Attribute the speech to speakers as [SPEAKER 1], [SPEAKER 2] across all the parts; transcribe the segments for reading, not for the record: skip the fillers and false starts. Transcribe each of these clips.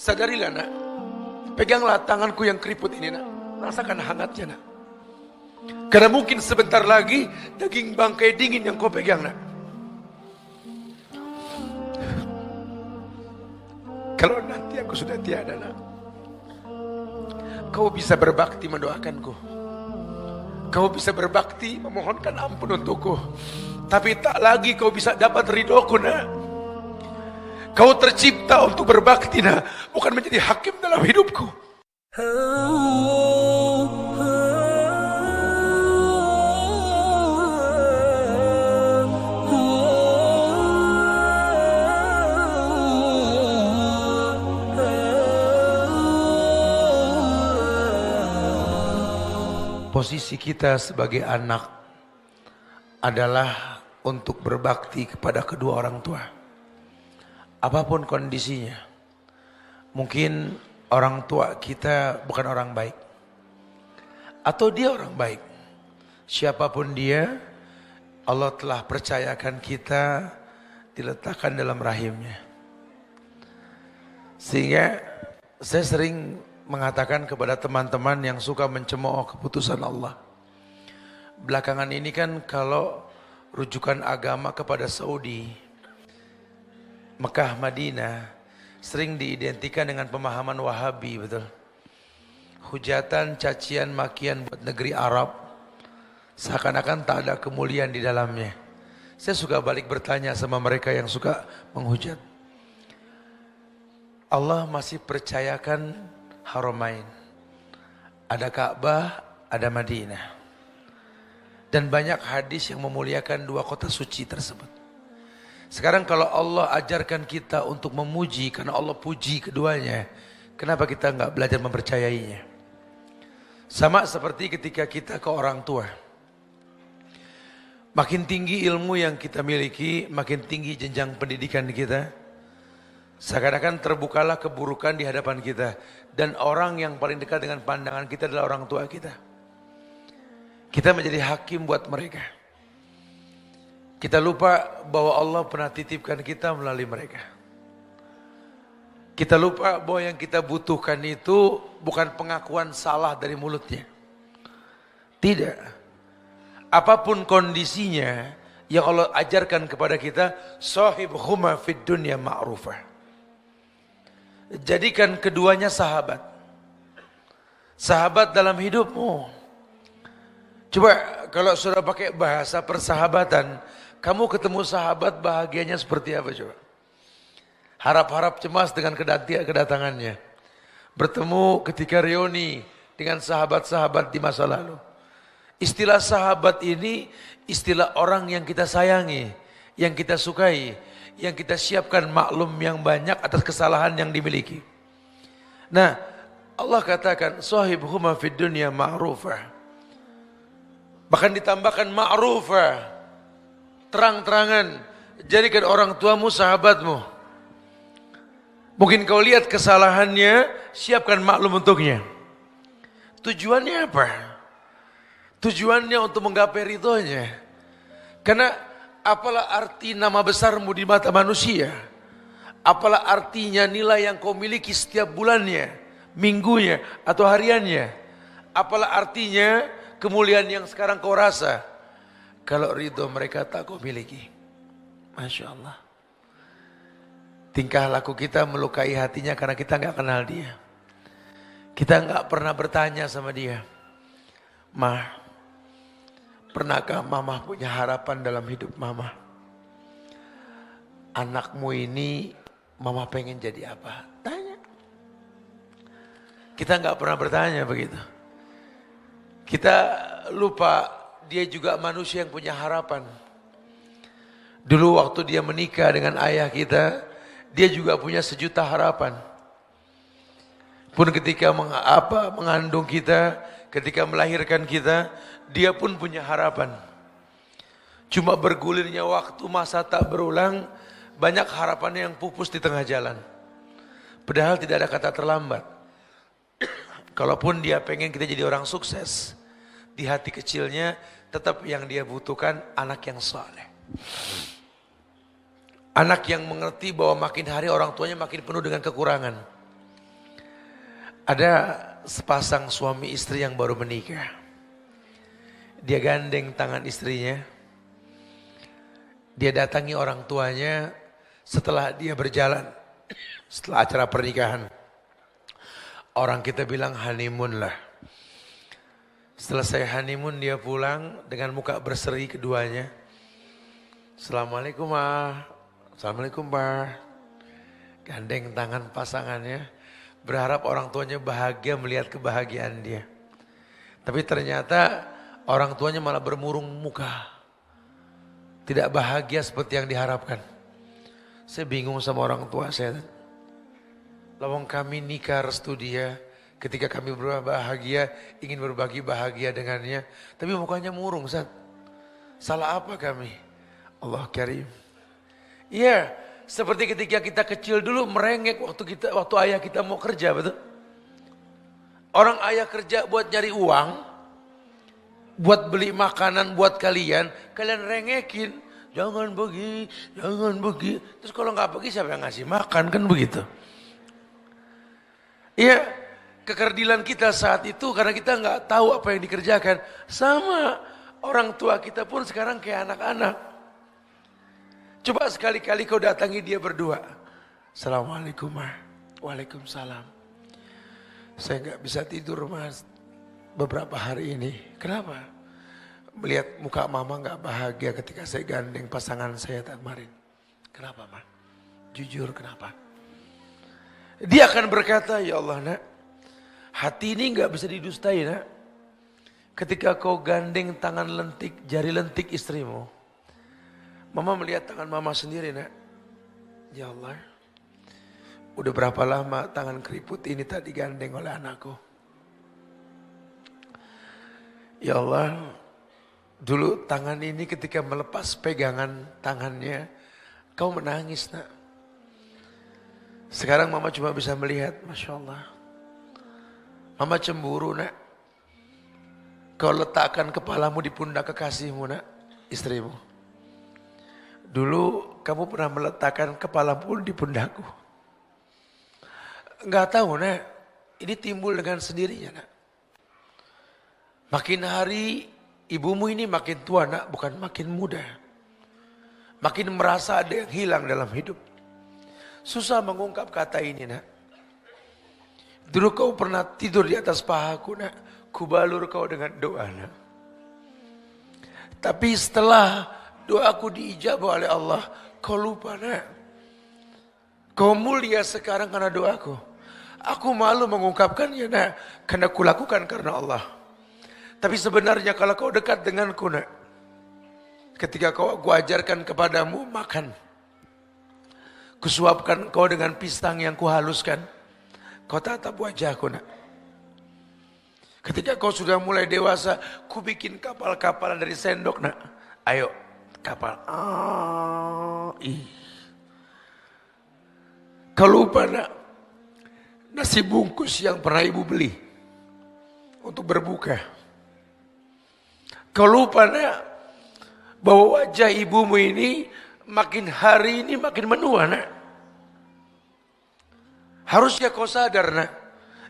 [SPEAKER 1] Sadarilah nak, peganglah tanganku yang keriput ini nak, rasakan hangatnya nak. Karena mungkin sebentar lagi daging bangkai dingin yang kau pegang nak. Kalau nanti aku sudah tiada nak, kau bisa berbakti mendoakanku. Kau bisa berbakti memohonkan ampun untukku. Tapi tak lagi kau bisa dapat ridhoku nak. Kau tercipta untuk berbakti nak, bukan menjadi hakim dalam hidupku. Posisi kita sebagai anak adalah untuk berbakti kepada kedua orang tua. Apapun kondisinya. Mungkin orang tua kita bukan orang baik. Atau dia orang baik. Siapapun dia, Allah telah percayakan kita diletakkan dalam rahimnya. Sehingga saya sering mengatakan kepada teman-teman yang suka mencemooh keputusan Allah. Belakangan ini kan kalau rujukan agama kepada Saudi, Mekah, Madinah, sering diidentikan dengan pemahaman Wahabi, betul. Hujatan, cacian, makian buat negeri Arab, seakan-akan tak ada kemuliaan di dalamnya. Saya suka balik bertanya sama mereka yang suka menghujat. Allah masih percayakan Haramain. Ada Ka'bah, ada Madinah. Dan banyak hadis yang memuliakan dua kota suci tersebut. Sekarang kalau Allah ajarkan kita untuk memuji karena Allah puji keduanya, kenapa kita enggak belajar mempercayainya? Sama seperti ketika kita ke orang tua. Makin tinggi ilmu yang kita miliki, makin tinggi jenjang pendidikan kita, seakan-akan terbukalah keburukan di hadapan kita. Dan orang yang paling dekat dengan pandangan kita adalah orang tua kita. Kita menjadi hakim buat mereka. Kita lupa bahwa Allah pernah titipkan kita melalui mereka. Kita lupa bahwa yang kita butuhkan itu bukan pengakuan salah dari mulutnya. Tidak. Apapun kondisinya yang Allah ajarkan kepada kita, sahibhuma fid dunya ma'rufah. Jadikan keduanya sahabat. Sahabat dalam hidupmu. Coba kalau sudah pakai bahasa persahabatan, kamu ketemu sahabat bahagianya seperti apa coba? Harap-harap cemas dengan kedatangannya. Bertemu ketika reuni dengan sahabat-sahabat di masa lalu. Istilah sahabat ini istilah orang yang kita sayangi, yang kita sukai, yang kita siapkan maklum yang banyak atas kesalahan yang dimiliki. Nah, Allah katakan sahibhuma fid dunya ma'rufah. Bahkan ditambahkan ma'rufah. Terang-terangan, jadikan orang tuamu sahabatmu. Mungkin kau lihat kesalahannya, siapkan maklum untuknya. Tujuannya apa? Tujuannya untuk menggapai ridhonya. Karena apalah arti nama besarmu di mata manusia? Apalah artinya nilai yang kau miliki setiap bulannya, minggunya, atau hariannya? Apalah artinya kemuliaan yang sekarang kau rasa? Kalau ridho mereka tak kau miliki. Masya Allah. Tingkah laku kita melukai hatinya karena kita nggak kenal dia. Kita nggak pernah bertanya sama dia. Ma, pernahkah mama punya harapan dalam hidup mama? Anakmu ini mama pengen jadi apa? Tanya. Kita nggak pernah bertanya begitu. Kita lupa dia juga manusia yang punya harapan. Dulu waktu dia menikah dengan ayah kita, dia juga punya sejuta harapan. Pun ketika mengandung kita, ketika melahirkan kita, dia pun punya harapan. Cuma bergulirnya waktu, masa tak berulang, banyak harapannya yang pupus di tengah jalan. Padahal tidak ada kata terlambat. Kalaupun dia pengen kita jadi orang sukses, di hati kecilnya tetap yang dia butuhkan anak yang saleh. Anak yang mengerti bahwa makin hari orang tuanya makin penuh dengan kekurangan. Ada sepasang suami istri yang baru menikah. Dia gandeng tangan istrinya. Dia datangi orang tuanya setelah dia berjalan. Setelah acara pernikahan. Orang kita bilang honeymoon lah. Selesai honeymoon dia pulang dengan muka berseri keduanya. Assalamualaikum ma. Assalamualaikum pa. Gandeng tangan pasangannya. Berharap orang tuanya bahagia melihat kebahagiaan dia. Tapi ternyata orang tuanya malah bermurung muka. Tidak bahagia seperti yang diharapkan. Saya bingung sama orang tua saya. Lawang kami nikah restu dia. Ketika kami berbahagia, ingin berbagi bahagia dengannya. Tapi mukanya murung, Ustaz. Salah apa kami? Allah Karim. Iya, seperti ketika kita kecil dulu merengek waktu ayah kita mau kerja, betul? Orang ayah kerja buat nyari uang, buat beli makanan buat kalian rengekin. Jangan pergi, jangan pergi. Terus kalau nggak pergi siapa yang ngasih makan, kan begitu? Iya, kekerdilan kita saat itu karena kita nggak tahu apa yang dikerjakan. Sama orang tua kita pun sekarang kayak anak-anak. Coba sekali-kali kau datangi dia berdua. Assalamualaikum ma. Waalaikumsalam. Saya nggak bisa tidur mas beberapa hari ini. Kenapa? Melihat muka mama nggak bahagia ketika saya gandeng pasangan saya kemarin. Kenapa ma? Jujur kenapa? Dia akan berkata, ya Allah nak, hati ini nggak bisa didustai nak. Ketika kau gandeng tangan lentik, jari lentik istrimu. Mama melihat tangan mama sendiri nak. Ya Allah, udah berapa lama tangan keriput ini tak digandeng oleh anakku. Ya Allah, dulu tangan ini ketika melepas pegangan tangannya, kau menangis nak. Sekarang mama cuma bisa melihat, Masya Allah. Mama cemburu nak. Kau letakkan kepalamu di pundak kekasihmu nak, istrimu. Dulu kamu pernah meletakkan kepalamu di pundakku. Enggak tahu nak, ini timbul dengan sendirinya nak. Makin hari ibumu ini makin tua nak, bukan makin muda. Makin merasa ada yang hilang dalam hidup. Susah mengungkap kata ini nak. Dulu kau pernah tidur di atas pahaku nak, kubalur kau dengan doa nak. Tapi setelah doaku diijabah oleh Allah, kau lupa nak. Kau mulia sekarang karena doaku. Aku malu mengungkapkannya nak, karena kulakukan karena Allah. Tapi sebenarnya kalau kau dekat denganku nak, ketika kau ajarkan kepadamu makan, kusuapkan kau dengan pisang yang kuhaluskan, kau tatap wajahku nak. Ketika kau sudah mulai dewasa, ku bikin kapal-kapalan dari sendok nak. Ayo kapal. Kau lupa nak, nasi bungkus yang pernah ibu beli untuk berbuka. Kau lupa nak, bahwa wajah ibumu ini makin hari ini makin menua nak. Harusnya kau sadar nak,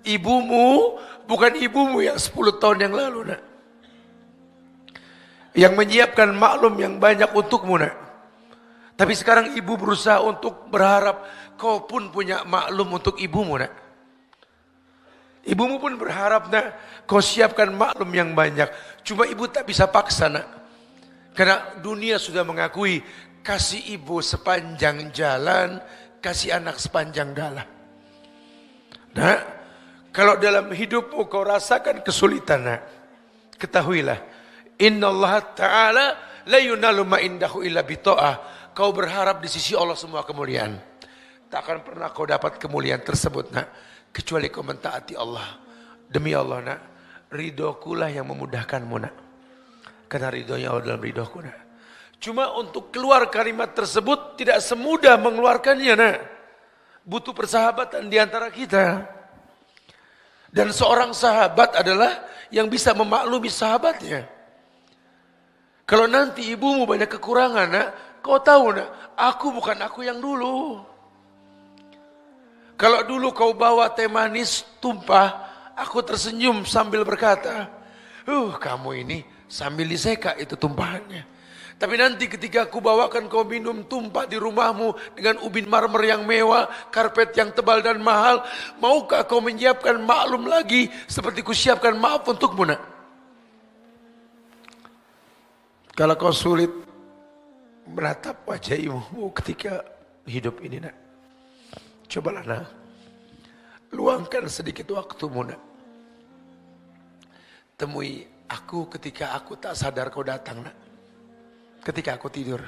[SPEAKER 1] ibumu bukan ibumu yang 10 tahun yang lalu nak. Yang menyiapkan maklum yang banyak untukmu nak. Tapi sekarang ibu berusaha untuk berharap kau pun punya maklum untuk ibumu nak. Ibumu pun berharap nak, kau siapkan maklum yang banyak. Cuma ibu tak bisa paksa nak. Karena dunia sudah mengakui kasih ibu sepanjang jalan, kasih anak sepanjang galah. Nah, kalau dalam hidupmu kau rasakan kesulitan nak, ketahuilah, innallaha ta'ala la yunalu ma indahu illa bita'ah. Kau berharap di sisi Allah semua kemuliaan. Tak akan pernah kau dapat kemuliaan tersebut nak, kecuali kau mentaati Allah. Demi Allah nak, ridhokulah yang memudahkanmu nak. Karena ridhonya Allah dalam ridhoku nak. Cuma untuk keluar kalimat tersebut tidak semudah mengeluarkannya nak. Butuh persahabatan di antara kita. Dan seorang sahabat adalah yang bisa memaklumi sahabatnya. Kalau nanti ibumu banyak kekurangan nak, kau tahu nak, aku bukan aku yang dulu. Kalau dulu kau bawa teh manis tumpah, aku tersenyum sambil berkata, kamu ini sambil diseka itu tumpahannya. Tapi nanti ketika aku bawakan kau minum tumpah di rumahmu dengan ubin marmer yang mewah, karpet yang tebal dan mahal, maukah kau menyiapkan maklum lagi seperti kusiapkan maaf untukmu, nak? Kalau kau sulit menatap wajah ibumu ketika hidup ini, nak, cobalah, nak, luangkan sedikit waktumu, nak. Temui aku ketika aku tak sadar kau datang, nak. Ketika aku tidur.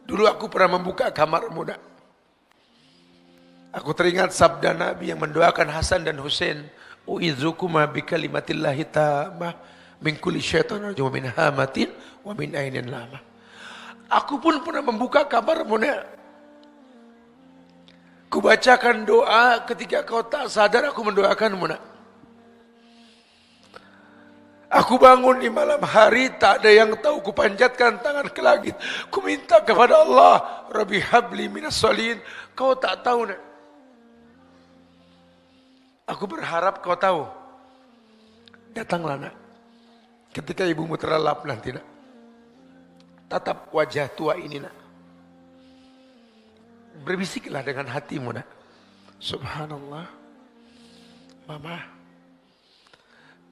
[SPEAKER 1] Dulu aku pernah membuka kamarmu, nak. Aku teringat sabda Nabi yang mendoakan Hasan dan Husain, u'idzukuma bikalimatillahi tammah min kulli syaitan wa min hamatin wa min ainin lamah. Aku pun pernah membuka kamarmu, nak. Kubacakan doa ketika kau tak sadar, aku mendoakanmu, nak. Aku bangun di malam hari, tak ada yang tahu, kupanjatkan tangan ke langit, ku minta kepada Allah, Rabbi habli minas solihin. Kau tak tahu, nak. Aku berharap kau tahu. Datanglah, nak, ketika ibumu terlelap nanti, nak. Tatap wajah tua ini, nak. Berbisiklah dengan hatimu, nak. Subhanallah, mama,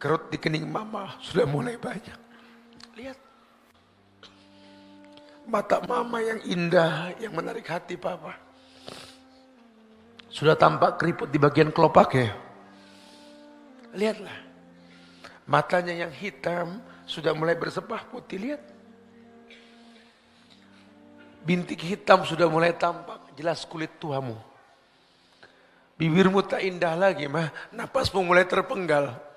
[SPEAKER 1] kerut di kening mama sudah mulai banyak. Lihat. Mata mama yang indah, yang menarik hati papa. Sudah tampak keriput di bagian kelopaknya. Lihatlah. Matanya yang hitam sudah mulai bersepah putih. Lihat. Bintik hitam sudah mulai tampak. Jelas kulit tuamu. Bibirmu tak indah lagi, mah. Napasmu mulai terpenggal.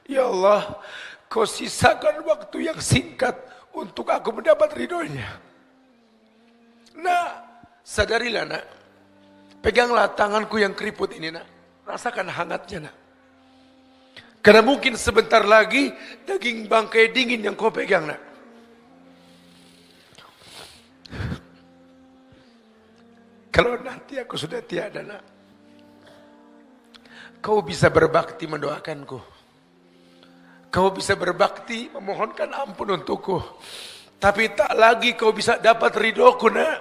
[SPEAKER 1] Ya Allah, kau sisakan waktu yang singkat untuk aku mendapat ridhonya. Nah, sadarilah, nak. Peganglah tanganku yang keriput ini, nak. Rasakan hangatnya, nak. Karena mungkin sebentar lagi daging bangkai dingin yang kau pegang, nak. Kalau nanti aku sudah tiada, nak, kau bisa berbakti mendoakanku. Kau bisa berbakti memohonkan ampun untukku. Tapi tak lagi kau bisa dapat ridhoku, nak.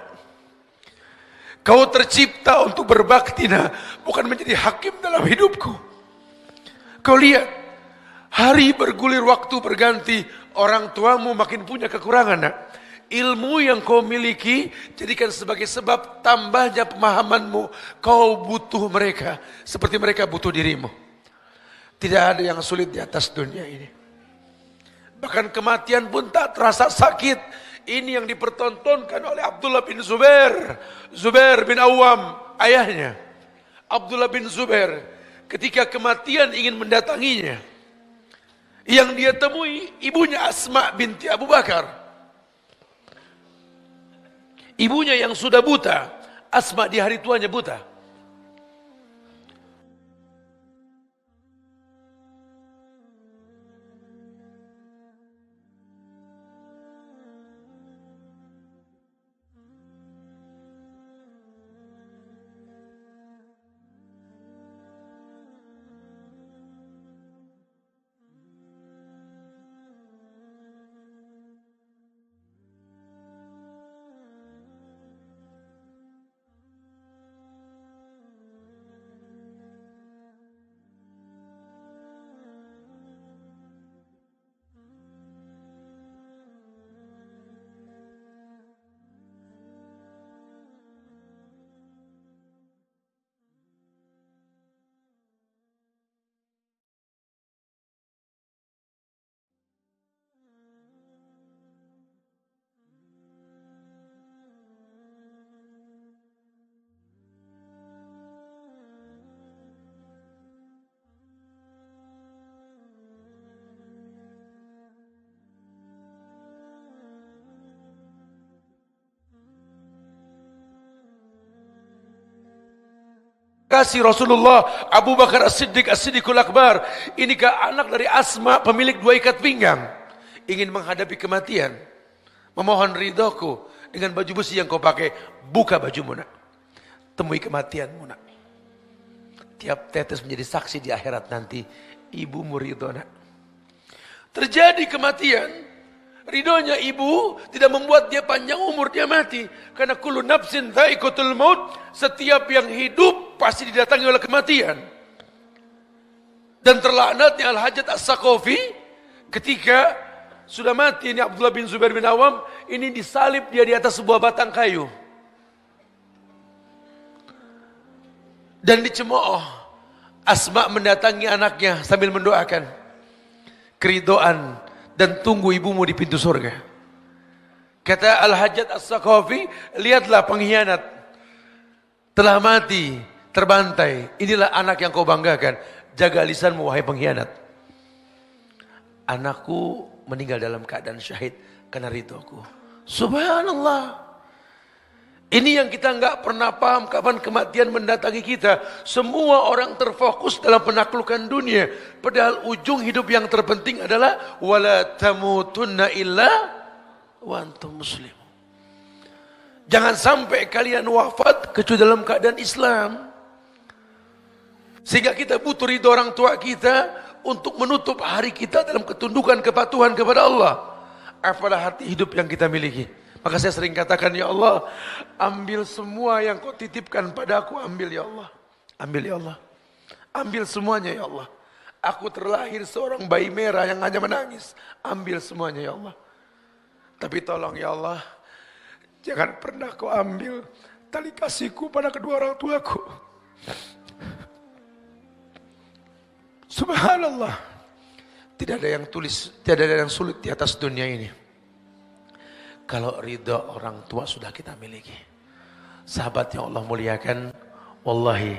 [SPEAKER 1] Kau tercipta untuk berbakti, nak. Bukan menjadi hakim dalam hidupku. Kau lihat. Hari bergulir, waktu berganti. Orang tuamu makin punya kekurangan, nak. Ilmu yang kau miliki jadikan sebagai sebab tambahnya pemahamanmu. Kau butuh mereka seperti mereka butuh dirimu. Tidak ada yang sulit di atas dunia ini. Bahkan kematian pun tak terasa sakit. Ini yang dipertontonkan oleh Abdullah bin Zubair. Zubair bin Awam, ayahnya. Abdullah bin Zubair, ketika kematian ingin mendatanginya, yang dia temui ibunya Asma binti Abu Bakar. Ibunya yang sudah buta. Asma di hari tuanya buta. Kasih Rasulullah Abu Bakar As-Siddiq, As-Siddiqul Akbar. Inikah anak dari Asma, pemilik 2 ikat pinggang, ingin menghadapi kematian, memohon ridhoku dengan baju besi yang kau pakai. Buka bajumu, nak. Temui kematianmu, nak. Tiap tetes menjadi saksi di akhirat nanti. Ibumu ridho nak. Terjadi kematian, ridhonya ibu tidak membuat dia panjang umur, dia mati. Karena kullu nafsin dha'iqatul maut, setiap yang hidup pasti didatangi oleh kematian. Dan terlaknatnya Al-Hajjaj As-Saqafi ketika sudah mati ini Abdullah bin Zubair bin Awam, ini disalib dia di atas sebuah batang kayu. Dan dicemooh. Asma mendatangi anaknya sambil mendoakan keridhaan dan tunggu ibumu di pintu surga. Kata Al-Hajjaj As-Saqafi, lihatlah pengkhianat telah mati, terbantai. Inilah anak yang kau banggakan. Jaga lisanmu wahai pengkhianat. Anakku meninggal dalam keadaan syahid karena ridhoku. Subhanallah. Ini yang kita nggak pernah paham kapan kematian mendatangi kita. Semua orang terfokus dalam penaklukan dunia. Padahal ujung hidup yang terpenting adalah wala tamutunna illa wa antum muslim. Jangan sampai kalian wafat kecuali dalam keadaan Islam. Sehingga kita butuh ridho orang tua kita untuk menutup hari kita dalam ketundukan kepatuhan kepada Allah. Apalah hati hidup yang kita miliki. Maka saya sering katakan, ya Allah, ambil semua yang kau titipkan padaku, ambil ya Allah. Ambil ya Allah. Ambil semuanya ya Allah. Aku terlahir seorang bayi merah yang hanya menangis. Ambil semuanya ya Allah. Tapi tolong ya Allah, jangan pernah kau ambil tali kasihku pada kedua orang tuaku. Subhanallah. Tidak ada yang tidak ada yang sulit di atas dunia ini. Kalau ridho orang tua sudah kita miliki. Sahabat yang Allah muliakan, wallahi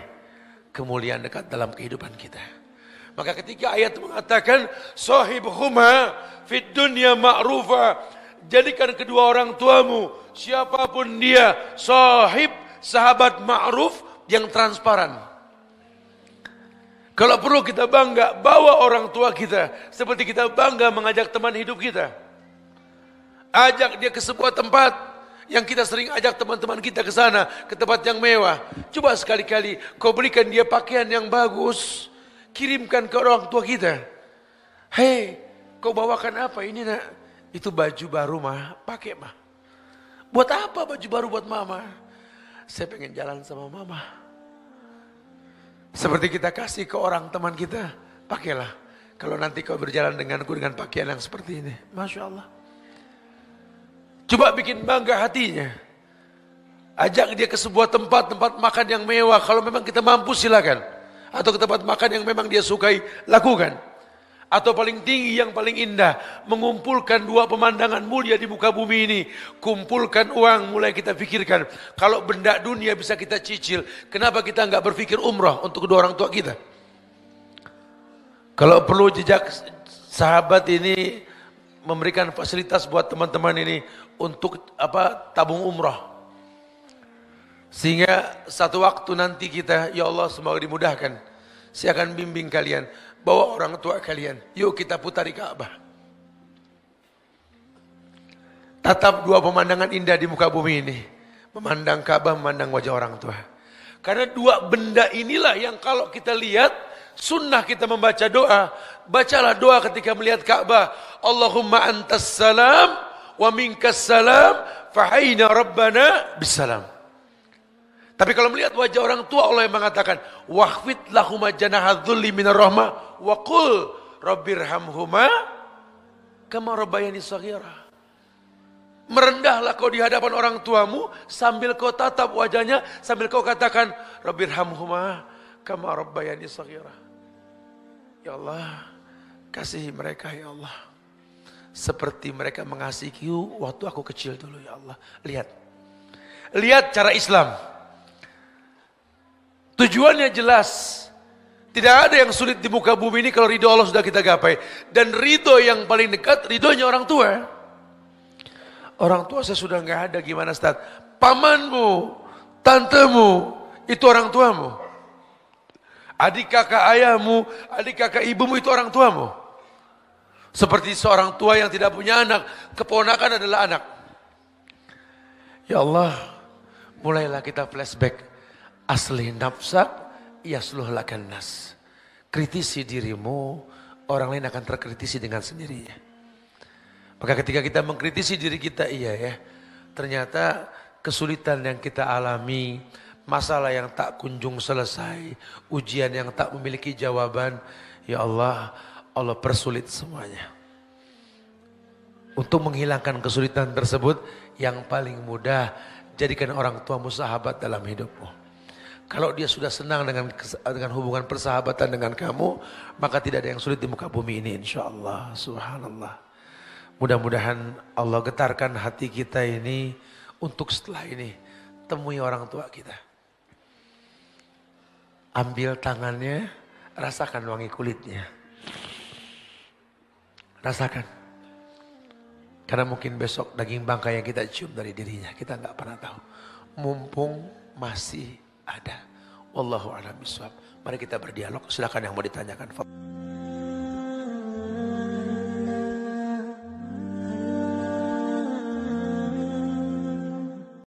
[SPEAKER 1] kemuliaan dekat dalam kehidupan kita. Maka ketika ayat mengatakan sahibhuma fid dunya ma'rufa, jadikan kedua orang tuamu siapapun dia sahib, sahabat ma'ruf yang transparan. Kalau perlu kita bangga bawa orang tua kita seperti kita bangga mengajak teman hidup kita. Ajak dia ke sebuah tempat yang kita sering ajak teman-teman kita ke sana, ke tempat yang mewah. Coba sekali-kali kau berikan dia pakaian yang bagus, kirimkan ke orang tua kita. Hei, kau bawakan apa ini nak? Itu baju baru mah, pakai mah. Buat apa baju baru buat mama? Saya pengen jalan sama mama. Seperti kita kasih ke orang teman kita, pakailah. Kalau nanti kau berjalan denganku dengan pakaian yang seperti ini, Masya Allah. Coba bikin bangga hatinya. Ajak dia ke sebuah tempat makan yang mewah. Kalau memang kita mampu silakan. Atau ke tempat makan yang memang dia sukai, lakukan. Atau paling tinggi yang paling indah. Mengumpulkan dua pemandangan mulia di muka bumi ini. Kumpulkan uang, mulai kita pikirkan. Kalau benda dunia bisa kita cicil, kenapa kita enggak berpikir umrah untuk kedua orang tua kita? Kalau perlu jejak sahabat ini memberikan fasilitas buat teman-teman ini untuk tabung umrah. Sehingga satu waktu nanti kita, ya Allah semoga dimudahkan. Saya akan bimbing kalian, bawa orang tua kalian. Yuk kita putari Ka'bah. Tatap dua pemandangan indah di muka bumi ini. Memandang Ka'bah, memandang wajah orang tua. Karena dua benda inilah yang kalau kita lihat, sunnah kita membaca doa. Bacalah doa ketika melihat Ka'bah. Allahumma antas salam wa minkas salam fahayna rabbana bisalam. Tapi kalau melihat wajah orang tua, Allah yang mengatakan wahfid lahuma janaha dhulli minar rahmah wa qul rabbirhamhuma kama rabbayani shaghira. Merendahlah kau di hadapan orang tuamu sambil kau tatap wajahnya, sambil kau katakan rabbirhamhuma kama rabbayani shaghira. Ya Allah, kasihi mereka ya Allah. Seperti mereka mengasihiku waktu aku kecil dulu ya Allah. Lihat cara Islam. Tujuannya jelas. Tidak ada yang sulit di muka bumi ini kalau ridho Allah sudah kita gapai. Dan ridho yang paling dekat, ridhonya orang tua. Orang tua saya sudah nggak ada, gimana Ustaz? Pamanmu, tantemu, itu orang tuamu. Adik kakak ayahmu, adik kakak ibumu itu orang tuamu. Seperti seorang tua yang tidak punya anak, keponakan adalah anak. Ya Allah, mulailah kita flashback. Asli nafsak yasluh lakan nas. Kritisi dirimu, orang lain akan terkritisi dengan sendirinya. Maka ketika kita mengkritisi diri kita, iya ya, ternyata kesulitan yang kita alami, masalah yang tak kunjung selesai, ujian yang tak memiliki jawaban, ya Allah, Allah persulit semuanya. Untuk menghilangkan kesulitan tersebut, yang paling mudah, jadikan orang tuamu sahabat dalam hidupmu. Kalau dia sudah senang dengan hubungan persahabatan dengan kamu, maka tidak ada yang sulit di muka bumi ini, insya Allah. Subhanallah. Mudah-mudahan Allah getarkan hati kita ini untuk setelah ini temui orang tua kita. Ambil tangannya, rasakan wangi kulitnya. Rasakan. Karena mungkin besok daging bangkai yang kita cium dari dirinya, kita nggak pernah tahu. Mumpung masih ada. Wallahu a'lam bishawab. Mari kita berdialog. Silakan yang mau ditanyakan.